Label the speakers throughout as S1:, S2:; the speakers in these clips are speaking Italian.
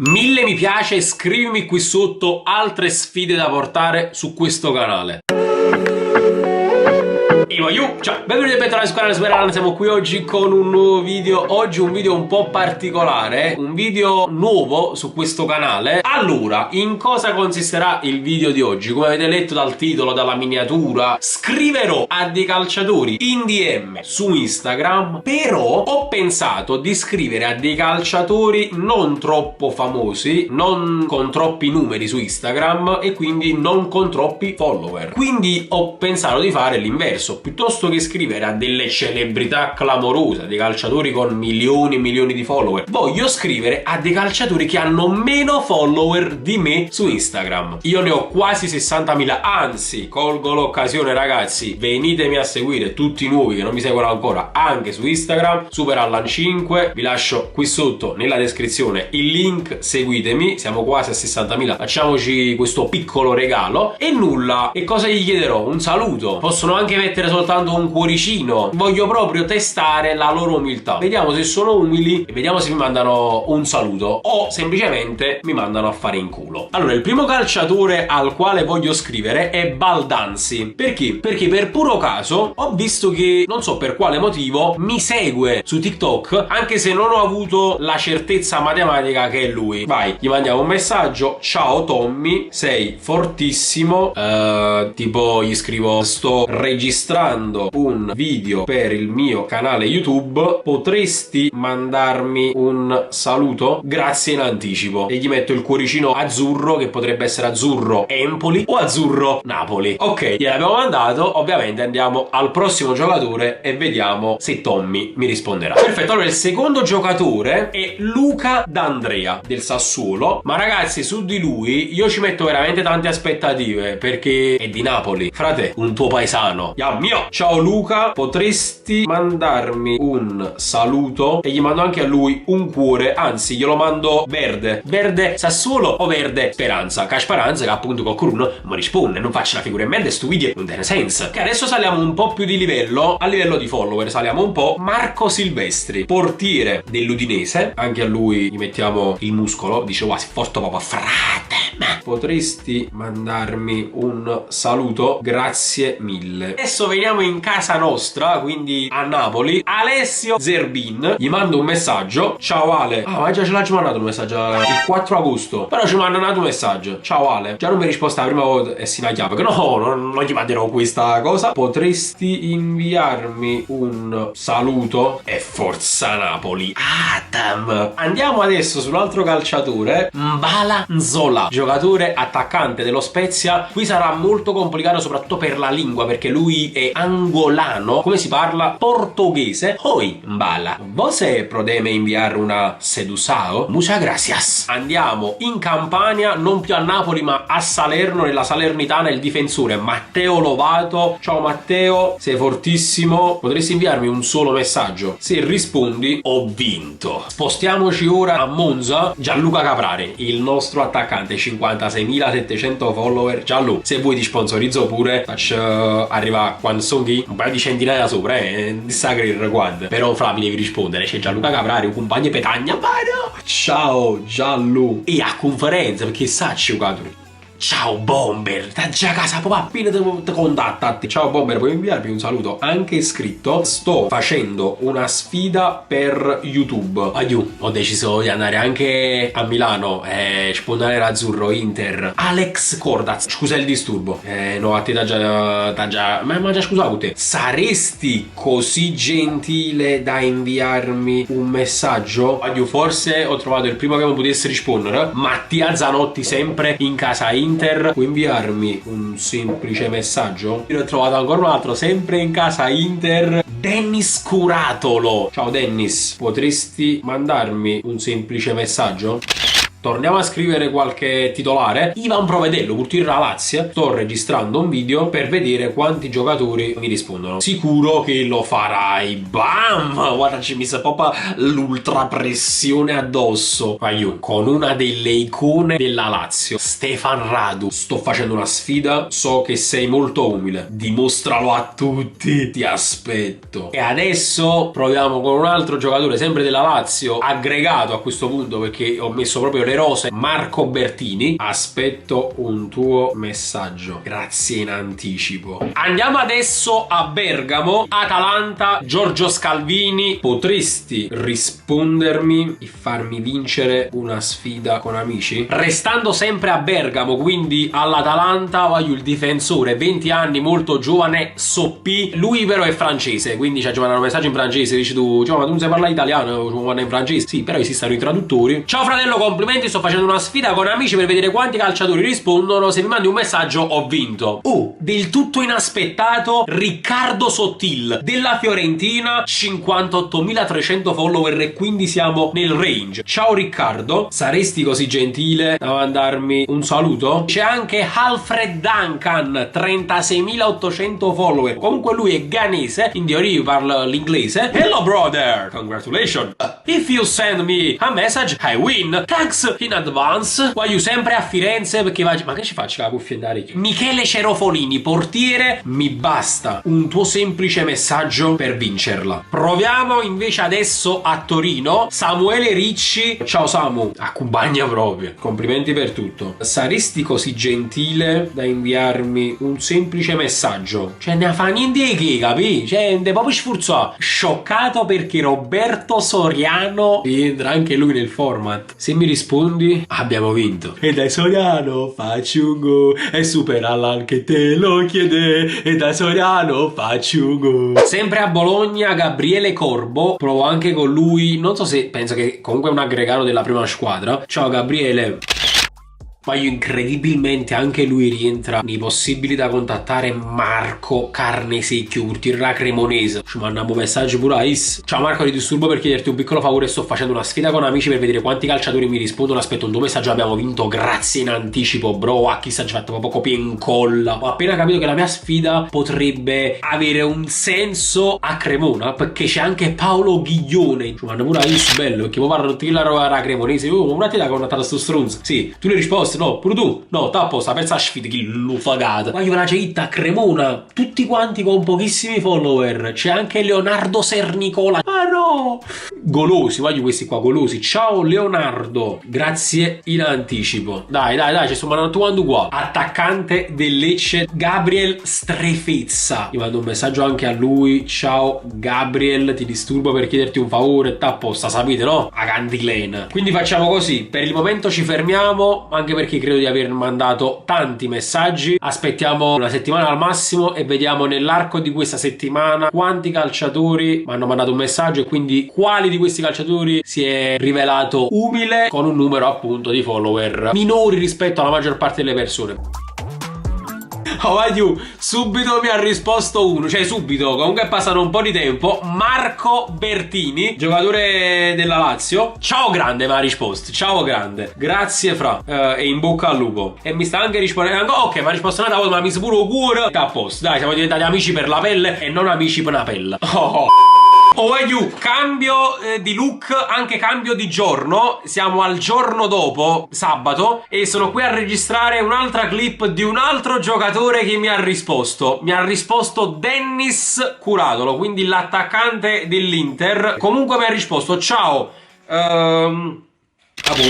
S1: 1000 mi piace, scrivimi qui sotto altre sfide da portare su questo canale. Ciao, benvenuti e bentornati sul canale Superan. Siamo qui oggi con un nuovo video. Oggi un video un po' particolare, un video nuovo su questo canale. Allora, in cosa consisterà il video di oggi? Come avete letto dal titolo, dalla miniatura, scriverò a dei calciatori in DM su Instagram. Però ho pensato di scrivere a dei calciatori non troppo famosi, non con troppi numeri su Instagram e quindi non con troppi follower. Quindi ho pensato di fare l'inverso. Piuttosto che scrivere a delle celebrità clamorose, dei calciatori con milioni e milioni di follower, voglio scrivere a dei calciatori che hanno meno follower di me su Instagram. Io ne ho quasi 60.000, anzi, colgo l'occasione ragazzi, venitemi a seguire tutti i nuovi che non mi seguono ancora anche su Instagram, Superallan 5, vi lascio qui sotto nella descrizione il link, seguitemi, siamo quasi a 60.000, facciamoci questo piccolo regalo e nulla. E cosa gli chiederò? Un saluto, possono anche mettere soltanto un cuoricino, voglio proprio testare la loro umiltà, vediamo se sono umili e vediamo se mi mandano un saluto o semplicemente mi mandano a fare in culo. Allora, il primo calciatore al quale voglio scrivere è Baldanzi. Perché? Perché per puro caso ho visto che, non so per quale motivo, mi segue su TikTok, anche se non ho avuto la certezza matematica che è lui. Vai, gli mandiamo un messaggio: ciao Tommy, sei fortissimo, tipo gli scrivo: sto registrando un video per il mio canale YouTube, potresti mandarmi un saluto? Grazie in anticipo. E gli metto il cuoricino azzurro, che potrebbe essere azzurro Empoli o azzurro Napoli. Ok, gliel'abbiamo mandato. Ovviamente andiamo al prossimo giocatore e vediamo se Tommy mi risponderà. Perfetto, allora il secondo giocatore è Luca D'Andrea del Sassuolo. Ma ragazzi, su di lui io ci metto veramente tante aspettative, perché è di Napoli, frate, un tuo paesano. Mio. Ciao Luca, potresti mandarmi un saluto? E gli mando anche a lui un cuore, anzi glielo mando verde. Verde Sassuolo o verde Speranza? Che Speranza che appunto qualcuno mi risponde, non faccio la figura in mente, sto video non tiene senso. Che adesso saliamo un po' più di livello, a livello di follower saliamo un po'. Marco Silvestri, portiere dell'Udinese, anche a lui gli mettiamo il muscolo, dice qua, si forte proprio frate. Potresti mandarmi un saluto? Grazie mille. Adesso veniamo in casa nostra, quindi a Napoli. Alessio Zerbin, gli mando un messaggio: ciao Ale. Ma già ce l'ha mandato un messaggio il 4 agosto, però ci manda un messaggio: ciao Ale. Già non mi risposta la prima volta e si chiama, che no, non gli manderò questa cosa. Potresti inviarmi un saluto? E forza Napoli. Adam. Andiamo adesso sull'altro calciatore, Mbala Nzola, giocatore attaccante dello Spezia. Qui sarà molto complicato soprattutto per la lingua, perché lui è angolano. Come si parla? Portoghese. Oi Mbala, você prodeme inviare una sedusao? Muchas gracias. Andiamo in Campania, non più a Napoli ma a Salerno, nella Salernitana, il difensore Matteo Lovato. Ciao Matteo, sei fortissimo, potresti inviarmi un solo messaggio? Se rispondi ho vinto. Spostiamoci ora a Monza. Gianluca Caprari, il nostro attaccante, 56.700 follower. Gianlu, se vuoi ti sponsorizzo pure, faccio arrivare quando sono chi un paio di centinaia sopra, di Sagrir Quad. Però fra mi devi rispondere, c'è Gianluca Caprari, un compagno petagna, ma no. Ciao Gianlu. E a conferenza, perché sa giocatori. Ciao Bomber, sta già a casa, papà, appena ti contattati. Ciao Bomber, puoi inviarmi un saluto anche scritto? Sto facendo una sfida per YouTube. Aiù, ho deciso di andare anche a Milano e spondare l'azzurro Inter. Alex Cordaz, scusa il disturbo. No, a te t'ha già ma già scusato te. Saresti così gentile da inviarmi un messaggio? Aiù, forse ho trovato il primo che mi potesse rispondere. Mattia Zanotti, sempre in casa Inter, puoi inviarmi un semplice messaggio? Io ne ho trovato ancora un altro, sempre in casa Inter, Dennis Curatolo. Ciao Dennis, potresti mandarmi un semplice messaggio? Torniamo a scrivere qualche titolare. Ivan Provedello, portiere della Lazio. Sto registrando un video per vedere quanti giocatori mi rispondono. Sicuro che lo farai. Bam! Guarda, ci mi sa proprio l'ultra pressione addosso. Aiù, con una delle icone della Lazio, Stefan Radu. Sto facendo una sfida, so che sei molto umile. Dimostralo a tutti. Ti aspetto. E adesso proviamo con un altro giocatore, sempre della Lazio, aggregato a questo punto perché ho messo proprio le doverose Marco Bertini. Aspetto un tuo messaggio, grazie in anticipo. Andiamo adesso a Bergamo, Atalanta, Giorgio Scalvini. Potresti rispondermi e farmi vincere una sfida con amici? Restando sempre a Bergamo, quindi all'Atalanta, voglio il difensore, 20 anni, molto giovane, Soppi. Lui però è francese, quindi ci mandano un messaggio in francese, dici tu, ma tu non sai parlare italiano, ci mandano in francese? Sì, però esistono i traduttori. Ciao fratello, complimenti, sto facendo una sfida con amici per vedere quanti calciatori rispondono. Se mi mandi un messaggio ho vinto. Oh, del tutto inaspettato, Riccardo Sottil della Fiorentina, 58.300 follower e quindi siamo nel range. Ciao Riccardo, saresti così gentile da mandarmi un saluto? C'è anche Alfred Duncan, 36.800 follower. Comunque lui è ghanese, in teoria parla l'inglese. Hello brother, congratulations. If you send me a message, I win. Thanks in advance. Voglio sempre a Firenze perché ma che ci faccio la cuffia andare? Michele Cerofolini, portiere, mi basta un tuo semplice messaggio per vincerla. Proviamo invece adesso a Torino, Samuele Ricci. Ciao Samu, accompagna proprio. Complimenti per tutto. Saresti così gentile da inviarmi un semplice messaggio? Cioè ne fa niente che, capi? Cioè ne proprio sforzato. Scioccato perché Roberto Soriano entra anche lui nel format. Se mi rispondi abbiamo vinto. E dai Soriano faccio un go, e superalla anche te lo chiede, e dai Soriano faccio un go. Sempre a Bologna Gabriele Corbo, provo anche con lui, non so se, penso che comunque è un aggregato della prima squadra. Ciao Gabriele. Ma io incredibilmente anche lui rientra nei possibili da contattare. Marco Carnesecchio, portiere cremonese. Ci mandiamo messaggi pure a Is. Ciao Marco, ti disturbo per chiederti un piccolo favore. Sto facendo una sfida con amici per vedere quanti calciatori mi rispondono. Aspetto un tuo messaggio, abbiamo vinto, grazie in anticipo bro. A chissà, ci ha fatto proprio copia e incolla. Ho appena capito che la mia sfida potrebbe avere un senso a Cremona, perché c'è anche Paolo Ghiglione. Ci mandiamo pure a Is, bello, perché poi parlo tutti la roba cremonese. Oh, un attimo da contattare sto stronzo. Sì, tu le risposte? No, pure tu? No, tappo, sta persa sfida, chi l'ho fagata. Ma io la c'è a Cremona, tutti quanti con pochissimi follower. C'è anche Leonardo Sernicola. Ah no! Golosi, voglio questi qua, golosi. Ciao Leonardo, grazie in anticipo. Dai, ci sto mandando qua. Attaccante del Lecce, Gabriel Strefezza. Io mando un messaggio anche a lui. Ciao Gabriel, ti disturbo per chiederti un favore. Tappo, sta sapete, no? A Cantilena. Quindi facciamo così, per il momento ci fermiamo, anche perché credo di aver mandato tanti messaggi. Aspettiamo una settimana al massimo e vediamo nell'arco di questa settimana quanti calciatori mi hanno mandato un messaggio e quindi quali di questi calciatori si è rivelato umile con un numero appunto di follower minori rispetto alla maggior parte delle persone. Subito mi ha risposto uno, cioè subito, comunque è passato un po' di tempo. Marco Bertini, giocatore della Lazio. Ciao grande, mi ha risposto. Ciao grande, grazie fra, e in bocca al lupo. E mi sta anche rispondendo. Ok, mi ha risposto una volta, ma mi sa pure il cuore. Sta a posto, dai, siamo diventati amici per la pelle e non amici per una pelle. Cambio di look, anche cambio di giorno. Siamo al giorno dopo, sabato, e sono qui a registrare un'altra clip di un altro giocatore che mi ha risposto. Mi ha risposto Dennis Curatolo, quindi l'attaccante dell'Inter. Comunque mi ha risposto: ciao,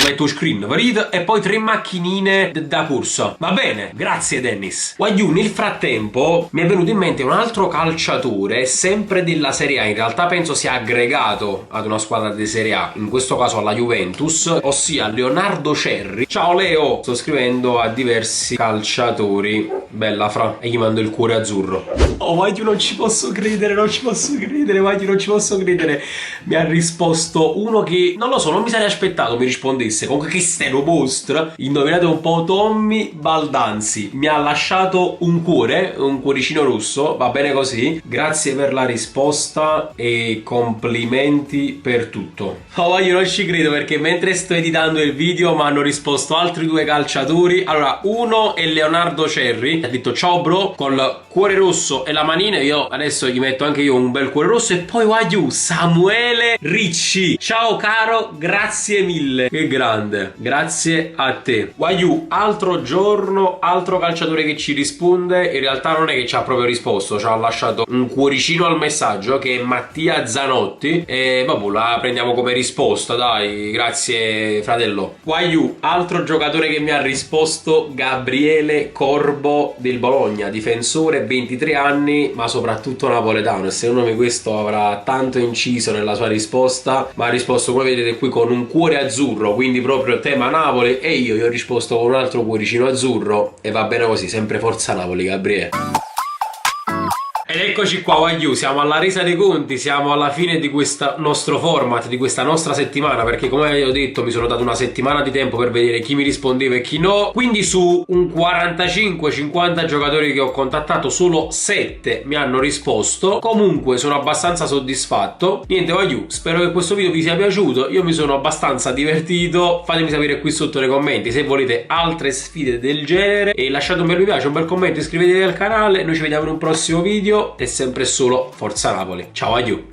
S1: metto screen varito e poi 3 macchinine da corsa. Va bene, grazie Dennis. Nel frattempo mi è venuto in mente un altro calciatore, sempre della Serie A. In realtà penso sia aggregato ad una squadra di Serie A, in questo caso alla Juventus, ossia Leonardo Cerri. Ciao Leo, sto scrivendo a diversi calciatori. Bella fra, e gli mando il cuore azzurro. Non ci posso credere, non ci posso credere. Mi ha risposto uno che, non lo so, non mi sarei aspettato mi rispondesse. Comunque che steno post. Indovinate un po', Tommy Baldanzi mi ha lasciato un cuore, un cuoricino rosso. Va bene così, grazie per la risposta e complimenti per tutto. Io non ci credo, perché mentre sto editando il video mi hanno risposto altri 2 calciatori. Allora, uno è Leonardo Cerri, ha detto ciao bro, col cuore rosso e la manina. Io adesso gli metto anche io un bel cuore rosso e poi Wagyu Samuele Ricci. Ciao caro, grazie mille. Che grande, grazie a te. Wagyu, altro giorno, altro calciatore che ci risponde. In realtà non è che ci ha proprio risposto, ci ha lasciato un cuoricino al messaggio, che è Mattia Zanotti, e vabbè, la prendiamo come risposta, dai, grazie fratello. Wagyu, altro giocatore che mi ha risposto, Gabriele Corbo del Bologna, difensore, 23 anni, ma soprattutto napoletano, e secondo me questo avrà tanto inciso nella sua risposta. Ma ha risposto, come vedete qui, con un cuore azzurro, quindi proprio tema Napoli, e io gli ho risposto con un altro cuoricino azzurro, e va bene così, sempre forza Napoli, Gabriele. Ed eccoci qua Wagyu, siamo alla resa dei conti, siamo alla fine di questo nostro format, di questa nostra settimana, perché come vi ho detto mi sono dato una settimana di tempo per vedere chi mi rispondeva e chi no. Quindi su un 45-50 giocatori che ho contattato, solo 7 mi hanno risposto. Comunque sono abbastanza soddisfatto. Niente Wagyu, spero che questo video vi sia piaciuto, io mi sono abbastanza divertito. Fatemi sapere qui sotto nei commenti se volete altre sfide del genere, e lasciate un bel mi piace, un bel commento, iscrivetevi al canale. Noi ci vediamo in un prossimo video. E sempre solo forza Napoli. Ciao, Wagyu.